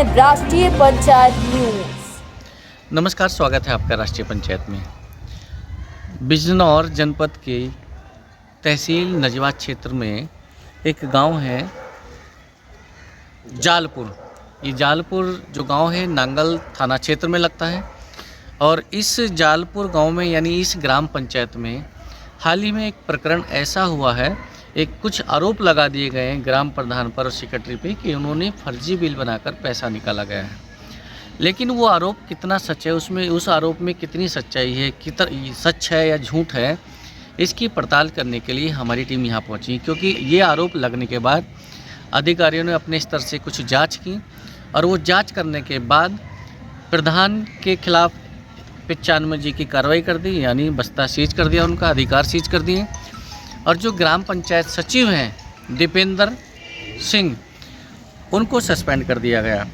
हैं राष्ट्रीय पंचायत न्यूज। नमस्कार, स्वागत है आपका राष्ट्रीय पंचायत में। बिजनौर जनपद के तहसील नजवा क्षेत्र में एक गांव है जालपुर। ये जालपुर जो गांव है नांगल थाना क्षेत्र में लगता है। और इस जालपुर गांव में यानी इस ग्राम पंचायत में हाल ही में एक प्रकरण ऐसा हुआ है, कुछ आरोप लगा दिए गए हैं ग्राम प्रधान पर और सेक्रेटरी पे कि उन्होंने फर्जी बिल बनाकर पैसा निकाला गया है। लेकिन वो आरोप कितना सच है, उस आरोप में कितनी सच्चाई है, कितना सच है या झूठ है, इसकी पड़ताल करने के लिए हमारी टीम यहाँ पहुँची। क्योंकि ये आरोप लगने के बाद अधिकारियों ने अपने स्तर से कुछ जांच की और वो जांच करने के बाद प्रधान के खिलाफ 95 जी की कार्रवाई कर दी, यानी बस्ता सीज कर दिया, उनका अधिकार सीज कर दिए। और जो ग्राम पंचायत सचिव हैं दीपेंद्र सिंह, उनको सस्पेंड कर दिया गया।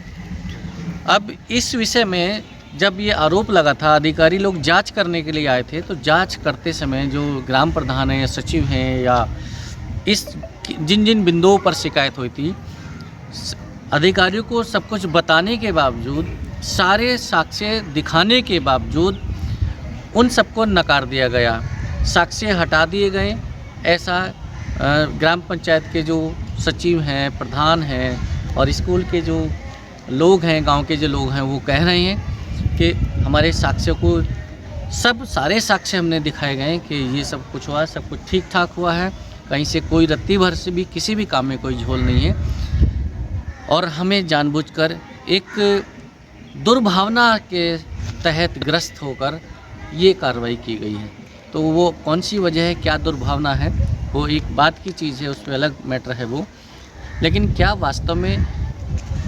अब इस विषय में जब ये आरोप लगा था, अधिकारी लोग जांच करने के लिए आए थे, तो जांच करते समय जो ग्राम प्रधान हैं या सचिव हैं या इस जिन जिन बिंदुओं पर शिकायत हुई थी, अधिकारियों को सब कुछ बताने के बावजूद, सारे साक्ष्य दिखाने के बावजूद उन सबको नकार दिया गया, साक्ष्य हटा दिए गए। ऐसा ग्राम पंचायत के जो सचिव हैं, प्रधान हैं और स्कूल के जो लोग हैं, गांव के जो लोग हैं, वो कह रहे हैं कि हमारे साक्ष्य को सारे साक्ष्य हमने दिखाए गए कि ये सब कुछ हुआ, सब कुछ ठीक ठाक हुआ है, कहीं से कोई रत्ती भर से भी किसी भी काम में कोई झोल नहीं है। और हमें जानबूझकर एक दुर्भावना के तहत ग्रस्त होकर ये कार्रवाई की गई है। तो वो कौन सी वजह है, क्या दुर्भावना है, वो एक बात की चीज़ है, उस पर अलग मैटर है वो। लेकिन क्या वास्तव में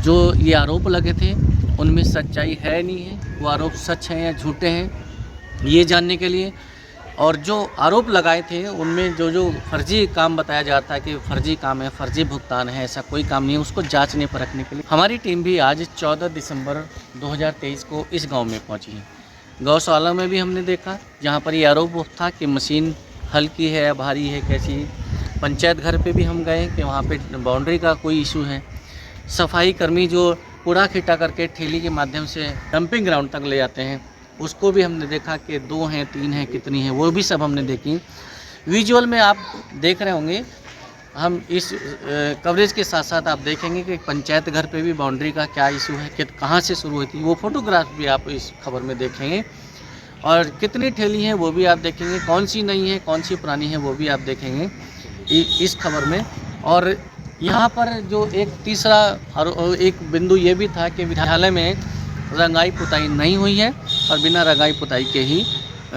जो ये आरोप लगे थे उनमें सच्चाई है नहीं है, वो आरोप सच हैं या झूठे हैं, ये जानने के लिए, और जो आरोप लगाए थे उनमें जो फर्जी काम बताया जाता है कि फर्जी काम है, फर्जी भुगतान है, ऐसा कोई काम नहीं है, उसको जांचने परखने के लिए हमारी टीम भी आज 14 दिसंबर 2023 को इस गांव में पहुंची है। गौशाला में भी हमने देखा जहां पर ये आरोप था कि मशीन हल्की है या भारी है, कैसी। पंचायत घर पे भी हम गए कि वहाँ पे बाउंड्री का कोई इशू है। सफाई कर्मी जो कूड़ा खिटा करके ठेली के माध्यम से डंपिंग ग्राउंड तक ले जाते हैं, उसको भी हमने देखा कि 2 हैं, 3 हैं, कितनी हैं, वो भी सब हमने देखी। विजुअल में आप देख रहे होंगे, हम इस कवरेज के साथ साथ आप देखेंगे कि पंचायत घर पे भी बाउंड्री का क्या इशू है, कि कहाँ से शुरू हुई थी, वो फोटोग्राफ भी आप इस खबर में देखेंगे। और कितनी ठेली हैं वो भी आप देखेंगे, कौन सी नई है, कौन सी पुरानी है, वो भी आप देखेंगे इस खबर में। और यहाँ पर जो एक तीसरा एक बिंदु ये भी था कि विद्यालय में रंगाई पुताई नहीं हुई है और बिना रंगाई पुताई के ही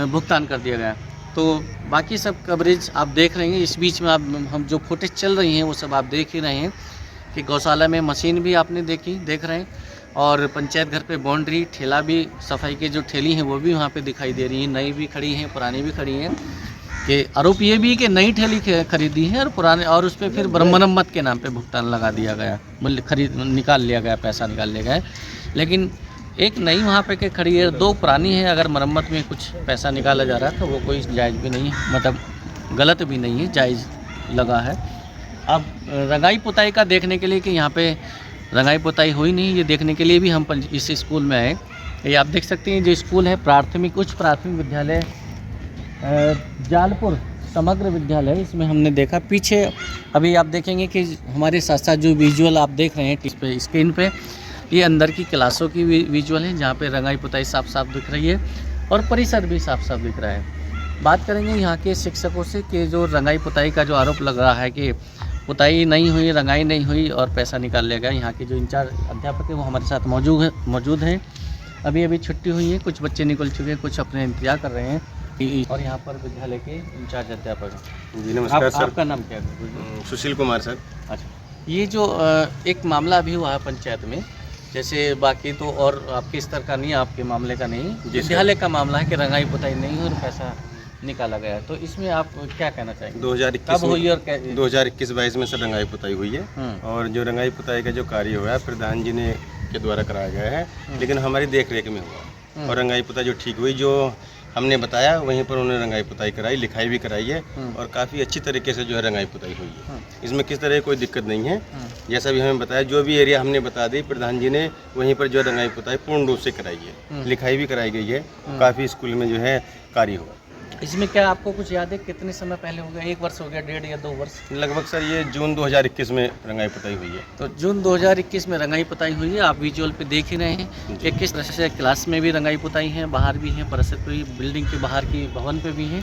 भुगतान कर दिया गया। तो बाकी सब कवरेज आप देख रहे हैं। इस बीच में हम जो फुटेज चल रही हैं वो सब आप देख ही रहे हैं कि गौशाला में मशीन भी आपने देख रहे हैं, और पंचायत घर पे बाउंड्री, ठेला भी, सफाई के जो ठेली हैं वो भी वहाँ पे दिखाई दे रही हैं, नई भी खड़ी हैं, पुरानी भी खड़ी हैं। कि आरोप ये भी कि नई ठेली खरीदी है और पुराने, और उस पर फिर मरम्मत के नाम पे भुगतान लगा दिया गया, निकाल लिया गया, पैसा निकाल लिया गया। लेकिन एक नई वहाँ पे के खड़ी है, 2 पुरानी है। अगर मरम्मत में कुछ पैसा निकाला जा रहा है तो वो कोई जायज़ भी नहीं है, मतलब गलत भी नहीं है, जायज़ लगा है। अब रंगाई पुताई का देखने के लिए कि यहाँ पे रंगाई पुताई हुई नहीं, ये देखने के लिए भी हम इस स्कूल में आए। ये आप देख सकते हैं जो स्कूल है उच्च प्राथमिक विद्यालय जालपुर समग्र विद्यालय, इसमें हमने देखा। पीछे अभी आप देखेंगे कि हमारे साथ साथ जो विजुअल आप देख रहे हैं इस पे स्क्रीन पे, ये अंदर की क्लासों की विजुअल है जहाँ पे रंगाई पुताई साफ साफ दिख रही है और परिसर भी साफ साफ दिख रहा है। बात करेंगे यहाँ के शिक्षकों से कि जो रंगाई पुताई का जो आरोप लग रहा है कि पुताई नहीं हुई, रंगाई नहीं हुई और पैसा निकाल लिया गया, यहाँ के जो इंचार्ज अध्यापक है वो हमारे साथ मौजूद हैं। अभी छुट्टी हुई है, कुछ बच्चे निकल चुके हैं, कुछ अपने इंतजार कर रहे हैं। और यहाँ पर विद्यालय के इंचार्ज अध्यापक हैं। जी नमस्कार सर। आपका नाम क्या है? सुशील कुमार सर। अच्छा, ये जो एक मामला अभी हुआ है पंचायत में, जैसे बाकी तो और आपके स्तर का नहीं, आपके मामले का नहीं, विद्यालय का मामला है कि रंगाई पुताई नहीं हुई और पैसा निकाला गया, तो इसमें आप क्या कहना चाहेंगे? 2021 हुई और 2021-22 में सर रंगाई पुताई हुई है। और जो रंगाई पुताई का जो कार्य हुआ है प्रधान जी ने के द्वारा कराया गया है, लेकिन हमारी देख रेख में हुआ। और रंगाई पुताई जो ठीक हुई, जो हमने बताया, वहीं पर उन्होंने रंगाई पुताई कराई, लिखाई भी कराई है और काफ़ी अच्छी तरीके से जो है रंगाई पुताई हुई है। इसमें किस तरह की कोई दिक्कत नहीं है। जैसा भी हमें बताया, जो भी एरिया हमने बता दी, प्रधान जी ने वहीं पर जो रंगाई पुताई पूर्ण रूप से कराई है, लिखाई भी कराई गई है। काफ़ी स्कूल में जो है कार्य हुआ। इसमें क्या आपको कुछ याद है कितने समय पहले हो गया? 1 वर्ष हो गया, 1.5 या 2 वर्ष? लगभग सर ये जून 2021 में रंगाई पुताई हुई है। तो जून 2021 में रंगाई पुताई हुई है। आप विजुअल पे देख ही रहे हैं कि किस तरह से क्लास में भी रंगाई पुताई है, बाहर भी है, परिसर बिल्डिंग के बाहर की भवन पे भी है।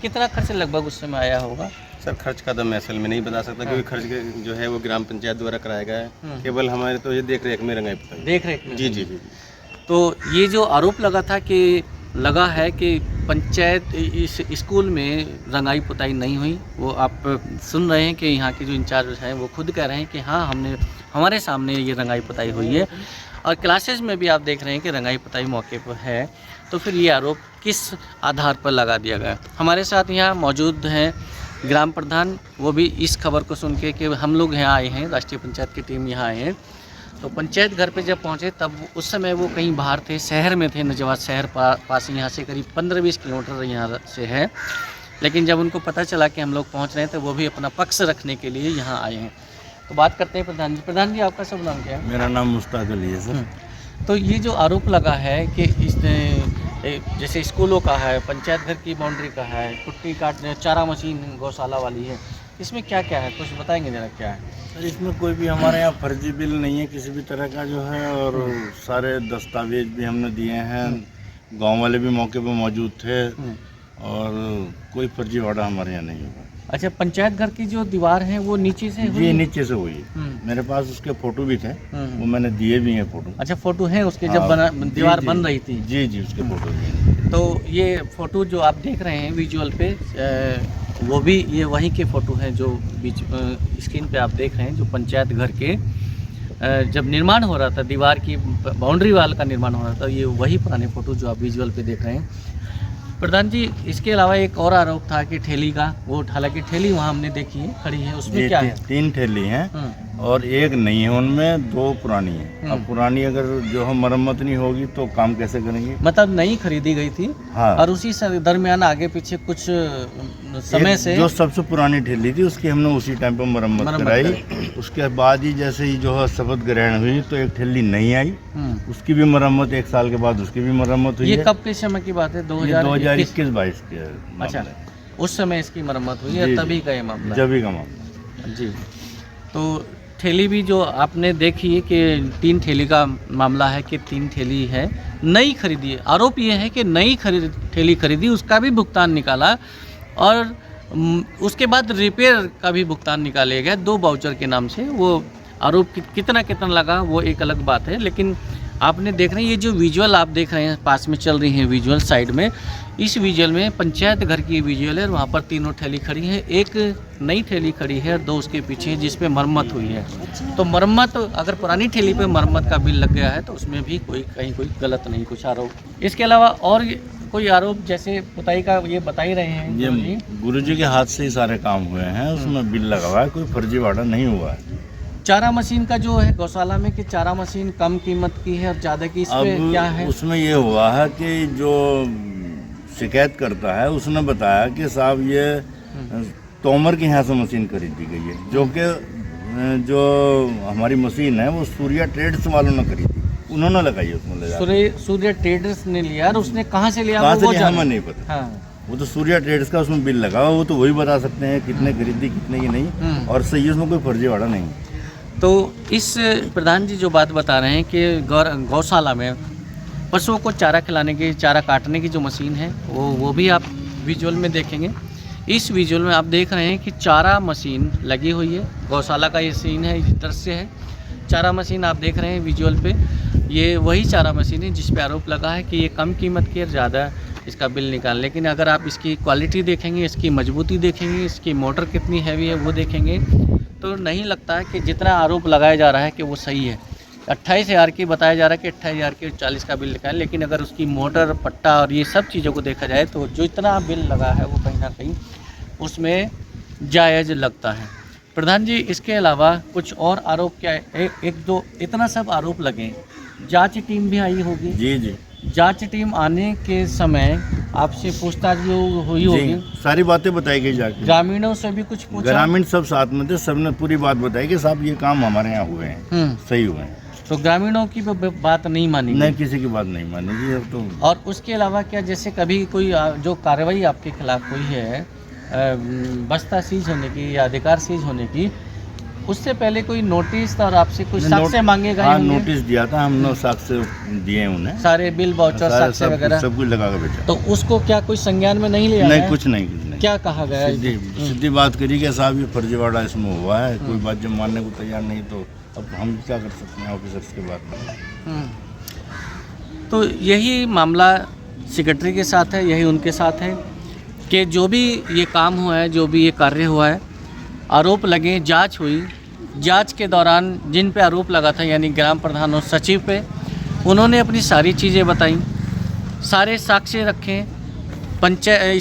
कितना खर्च लगभग उस समय आया होगा? सर खर्च का तो मैं असल में नहीं बता सकता, क्योंकि खर्च जो है वो ग्राम पंचायत द्वारा कराया गया है। केवल हमारे तो ये देख रेख में रंगाई पुताई। देख रेख में? जी जी जी। तो ये जो आरोप लगा है कि पंचायत इस स्कूल में रंगाई पुताई नहीं हुई, वो आप सुन रहे हैं कि यहाँ के जो इंचार्ज हैं वो खुद कह रहे हैं कि हाँ, हमारे सामने ये रंगाई पुताई हुई है और क्लासेस में भी आप देख रहे हैं कि रंगाई पुताई मौके पर है। तो फिर ये आरोप किस आधार पर लगा दिया गया? हमारे साथ यहाँ मौजूद हैं ग्राम प्रधान, वो भी इस खबर को सुन के कि हम लोग यहाँ आए हैं, राष्ट्रीय पंचायत की टीम यहाँ आए हैं। तो पंचायत घर पे जब पहुँचे तब उस समय वो कहीं बाहर थे, शहर में थे, नजवाद शहर पास यहाँ से करीब 15-20 किलोमीटर यहाँ से है। लेकिन जब उनको पता चला कि हम लोग पहुँच रहे हैं तो वो भी अपना पक्ष रखने के लिए यहाँ आए हैं। तो बात करते हैं प्रधान जी। प्रधान जी, आपका सब नाम क्या है? मेरा नाम मुश्ताक अली है सर। तो ये जो आरोप लगा है कि इस जैसे स्कूलों का है, पंचायत घर की बाउंड्री का है, कुट्टी काटने, चारा मशीन गौशाला वाली है, इसमें क्या क्या है, कुछ बताएंगे जरा क्या है? सर इसमें कोई भी हमारे यहाँ फर्जी बिल नहीं है किसी भी तरह का जो है, और सारे दस्तावेज भी हमने दिए हैं। गांव वाले भी मौके पर मौजूद थे और कोई फर्जी वाड़ा हमारे यहाँ नहीं हुआ। अच्छा, पंचायत घर की जो दीवार है वो नीचे से हुई? जी नीचे से हुई है। मेरे पास उसके फोटो भी थे, वो मैंने दिए भी हैं फोटो। अच्छा, फोटो है उसके जब दीवार बन रही थी? जी जी, उसके फोटो भी हैं। तो ये फ़ोटो जो आप देख रहे हैं विजुअल पे, वो भी ये वहीं के फ़ोटो हैं जो बीच स्क्रीन पे आप देख रहे हैं, जो पंचायत घर के जब निर्माण हो रहा था, दीवार की बाउंड्री वाल का निर्माण हो रहा था, ये वही पुराने फ़ोटो जो आप विजुअल पे देख रहे हैं। प्रधान जी, इसके अलावा एक और आरोप था कि ठेली का, वो हालांकि ठेली वहाँ हमने देखी है खड़ी है, उसमें क्या है? 3 ठेली हैं और एक नहीं है, उनमें 2 पुरानी है। अब पुरानी अगर जो हम मरम्मत नहीं होगी तो काम कैसे करेंगे? मतलब नई खरीदी गई थी। हाँ। और उसी दरमियान आगे पीछे कुछ समय से जो सबसे पुरानी ठेली थी उसकी हमने उसी टाइम पर मरम्मत कराई। उसके बाद ही जैसे ही जो है शपथ ग्रहण हुई तो एक ठेली नहीं आई, उसकी भी मरम्मत 1 साल के बाद उसकी भी मरम्मत हुई। ये कब के समय की बात है? 2021-22 के। अच्छा, उस समय इसकी मरम्मत हुई है, तभी का ये मामला? जभी का मामला जी। तो ठेली भी जो आपने देखी है कि 3 ठेली का मामला है कि 3 ठेली है नई खरीदी है। आरोप ये है कि नई ठेली खरीदी, उसका भी भुगतान निकाला और उसके बाद रिपेयर का भी भुगतान निकाले गए 2 वाउचर के नाम से। वो आरोप कितना लगा वो एक अलग बात है, लेकिन आपने देख रहे हैं ये जो विजुअल आप देख रहे हैं, पास में चल रही हैं विजुअल साइड में, इस विजुअल में पंचायत घर की विजुअल है। वहाँ पर 3 ठेली खड़ी है, एक नई ठेली खड़ी है और 2 उसके पीछे जिसपे मरम्मत हुई है। तो मरम्मत, अगर पुरानी ठेली पे मरम्मत का बिल लग गया है तो उसमें भी कहीं कोई गलत नहीं, कुछ आरोप। इसके अलावा और कोई आरोप जैसे पुताई का ये बता ही रहे हैं? ये गुरुजी के हाथ से ही सारे काम हुए हैं, उसमें बिल लगा हुआ है, कोई फर्जी वाड़ा नहीं हुआ है। चारा मशीन का जो है गौशाला में कि चारा मशीन कम कीमत की है और ज़्यादा की, इस पे क्या है? उसमें ये हुआ है कि जो शिकायत करता है उसने बताया कि साहब ये तोमर के यहाँ से मशीन खरीदी गई है, जो कि जो हमारी मशीन है वो सूर्या ट्रेड्स वालों ने खरीदी, उन्होंने लगाई उसमें ले जाकर। सूर्या ट्रेडर्स ने लिया और उसने कहाँ से लिया? कहाँ से लिया हमें नहीं पता। हाँ। वो तो सूर्या ट्रेड्स का उसमें बिल लगा हुआ, वो तो वही बता सकते हैं कितने खरीदी कितने की नहीं, और सही उसमें कोई फर्जीवाड़ा नहीं। तो इस प्रधान जी जो बात बता रहे हैं कि गौशाला में पशुओं को चारा खिलाने की, चारा काटने की जो मशीन है वो भी आप विजुअल में देखेंगे। इस विजुअल में आप देख रहे हैं कि चारा मशीन लगी हुई है, गौशाला का ये सीन है, इस दृश्य है। चारा मशीन आप देख रहे हैं विजुअल पे, ये वही चारा मशीन है जिस पे आरोप लगा है कि ये कम कीमत की और ज़्यादा इसका बिल निकाल। लेकिन अगर आप इसकी क्वालिटी देखेंगे, इसकी मजबूती देखेंगे, इसकी मोटर कितनी हैवी है वो देखेंगे, तो नहीं लगता है कि जितना आरोप लगाया जा रहा है कि वो सही है। 28,000 की बताया जा रहा है कि 28,000 के 40 का बिल निकाले, लेकिन अगर उसकी मोटर, पट्टा और ये सब चीज़ों को देखा जाए तो जो इतना बिल लगा है वो कहीं ना कहीं उसमें जायज़ लगता है। प्रधान जी, इसके अलावा कुछ और आरोप क्या है? एक दो इतना सब आरोप लगे, जांच टीम भी आई होगी? जी जी। जांच टीम आने के समय आपसे पूछताछ भी हुई जी, होगी, सारी बातें बताई गई जाके। ग्रामीणों से भी कुछ पूछा? ग्रामीण सब साथ में थे, सबने पूरी बात बताई कि साहब ये काम हमारे यहाँ हुए हैं, सही हुए हैं। तो ग्रामीणों की बात नहीं मानी गई? नहीं, किसी की बात नहीं मानी जी। अब तो और उसके अलावा क्या जैसे कभी कोई जो कार्रवाई आपके खिलाफ हुई है बस्ता सीज होने की या अधिकार सीज होने की, उससे पहले कोई नोटिस और आपसे कुछ साक्ष्य मांगे गए हाँ, होंगे? नोटिस दिया था हमने, साक्ष्य दिए उन्हें, सारे बिल वाउचर साक्ष्य वगैरह सब कुछ लगा कर बेचा। तो उसको क्या कोई संज्ञान में नहीं लिया नहीं, गया? कुछ नहीं। क्या कहा गया? सीधी बात करी कि साहब ये फर्जीवाड़ा इसमें हुआ है, कोई बात जब मानने को तैयार नहीं तो अब हम क्या कर सकते हैं ऑफिसर्स के बात में। तो यही मामला सेक्रेटरी के साथ है, यही उनके साथ है कि जो भी ये काम हुआ है, जो भी ये कार्य हुआ है, आरोप लगे, जांच हुई, जांच के दौरान जिन पे आरोप लगा था यानी ग्राम प्रधान और सचिव पे, उन्होंने अपनी सारी चीज़ें बताई, सारे साक्ष्य रखे।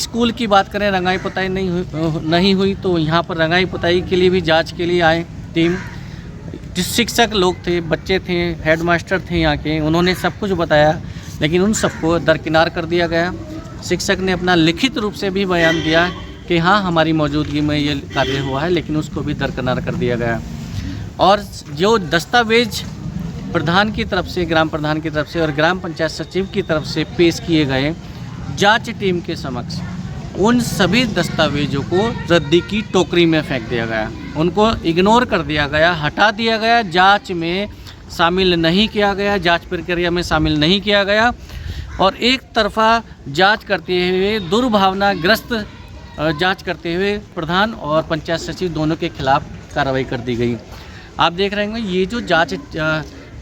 स्कूल की बात करें, रंगाई पुताई नहीं हुई तो यहाँ पर रंगाई पुताई के लिए भी जांच के लिए आए टीम। शिक्षक लोग थे, बच्चे थे, हेडमास्टर थे यहाँ के, उन्होंने सब कुछ बताया, लेकिन उन सबको दरकिनार कर दिया गया। शिक्षक ने अपना लिखित रूप से भी बयान दिया कि हाँ हमारी मौजूदगी में ये कार्य हुआ है, लेकिन उसको भी दरकिनार कर दिया गया। और जो दस्तावेज प्रधान की तरफ से, ग्राम प्रधान की तरफ से और ग्राम पंचायत सचिव की तरफ से पेश किए गए जांच टीम के समक्ष, उन सभी दस्तावेजों को रद्दी की टोकरी में फेंक दिया गया, उनको इग्नोर कर दिया गया, हटा दिया गया, जांच में शामिल नहीं किया गया, जांच प्रक्रिया में शामिल नहीं किया गया। और एक तरफा जांच करते हुए, दुर्भावनाग्रस्त जांच करते हुए प्रधान और पंचायत सचिव दोनों के खिलाफ कार्रवाई कर दी गई। आप देख रहे होंगे ये जो जांच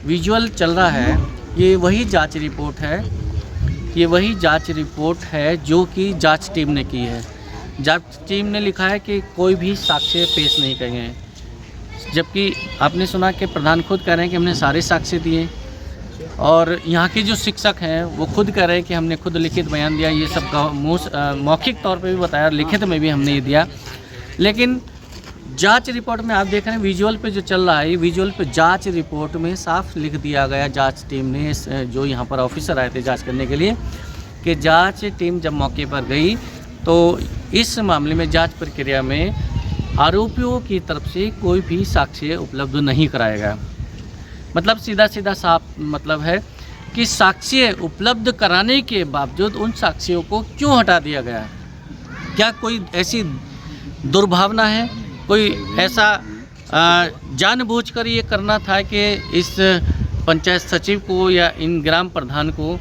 विजुअल चल रहा है, ये वही जांच रिपोर्ट है, ये वही जांच रिपोर्ट है जो कि जांच टीम ने की है। जांच टीम ने लिखा है कि कोई भी साक्ष्य पेश नहीं किए हैं, जबकि आपने सुना कि प्रधान खुद कह रहे हैं कि हमने सारे साक्ष्य दिए, और यहाँ के जो शिक्षक हैं वो खुद कह रहे हैं कि हमने खुद लिखित बयान दिया, ये सब मौखिक तौर पे भी बताया, लिखित में भी हमने ये दिया। लेकिन जांच रिपोर्ट में आप देख रहे हैं विजुअल पे जो चल रहा है, विजुअल पे जांच रिपोर्ट में साफ लिख दिया गया, जांच टीम ने, जो यहाँ पर ऑफिसर आए थे जांच करने के लिए, कि जांच टीम जब मौके पर गई तो इस मामले में जांच प्रक्रिया में आरोपियों की तरफ से कोई भी साक्ष्य उपलब्ध नहीं कराया गया। मतलब सीधा सीधा साफ मतलब है कि साक्ष्य उपलब्ध कराने के बावजूद उन साक्ष्यों को क्यों हटा दिया गया? क्या कोई ऐसी दुर्भावना है, कोई ऐसा जानबूझकर ये करना था कि इस पंचायत सचिव को या इन ग्राम प्रधान को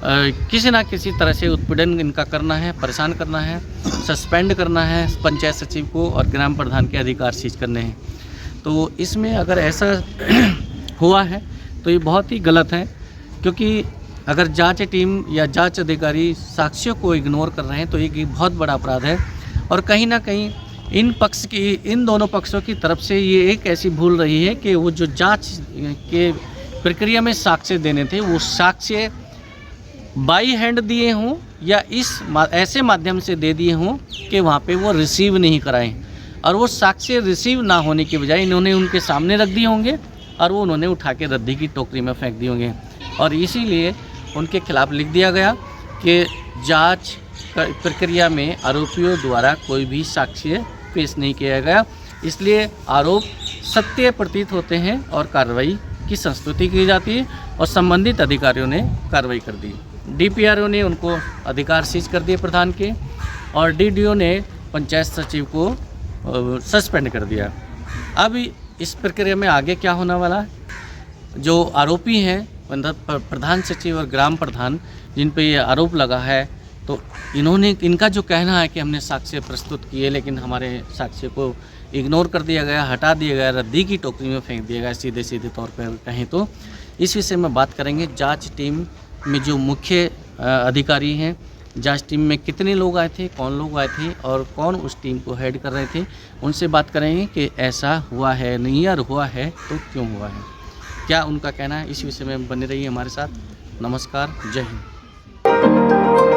किसी ना किसी तरह से उत्पीड़न इनका करना है, परेशान करना है, सस्पेंड करना है पंचायत सचिव को और ग्राम प्रधान के अधिकार सीज करने हैं? तो इसमें अगर ऐसा हुआ है तो ये बहुत ही गलत है, क्योंकि अगर जांच टीम या जांच अधिकारी साक्ष्यों को इग्नोर कर रहे हैं तो ये बहुत बड़ा अपराध है। और कहीं ना कहीं इन दोनों पक्षों की तरफ से ये एक ऐसी भूल रही है कि वो जो जांच के प्रक्रिया में साक्ष्य देने थे, वो साक्ष्य बाई हैंड दिए हों या ऐसे माध्यम से दे दिए हों कि वहाँ पे वो रिसीव नहीं कराएं, और वो साक्ष्य रिसीव ना होने की बजाय इन्होंने उनके सामने रख दिए होंगे और वो उन्होंने उठा के रद्दी की टोकरी में फेंक दिए होंगे। और इसीलिए उनके खिलाफ लिख दिया गया कि जांच प्रक्रिया में आरोपियों द्वारा कोई भी साक्ष्य पेश नहीं किया गया, इसलिए आरोप सत्य प्रतीत होते हैं और कार्रवाई की संस्तुति की जाती है। और संबंधित अधिकारियों ने कार्रवाई कर दी। डीपीआरओ ने उनको अधिकार सीज कर दिए प्रधान के, और डीडीओ ने पंचायत सचिव को सस्पेंड कर दिया। अब इस प्रक्रिया में आगे क्या होने वाला है? जो आरोपी हैं प्रधान सचिव और ग्राम प्रधान, जिन पे ये आरोप लगा है, तो इनका जो कहना है कि हमने साक्ष्य प्रस्तुत किए लेकिन हमारे साक्ष्य को इग्नोर कर दिया गया, हटा दिया गया, रद्दी की टोकरी में फेंक दिया गया, सीधे तौर पर कहें तो। इस विषय में बात करेंगे। जांच टीम में जो मुख्य अधिकारी हैं, जांच टीम में कितने लोग आए थे, कौन लोग आए थे और कौन उस टीम को हेड कर रहे थे, उनसे बात करेंगे कि ऐसा हुआ है नहीं, और हुआ है तो क्यों हुआ है, क्या उनका कहना है। इस विषय में बने रहिए हमारे साथ। नमस्कार, जय हिंद।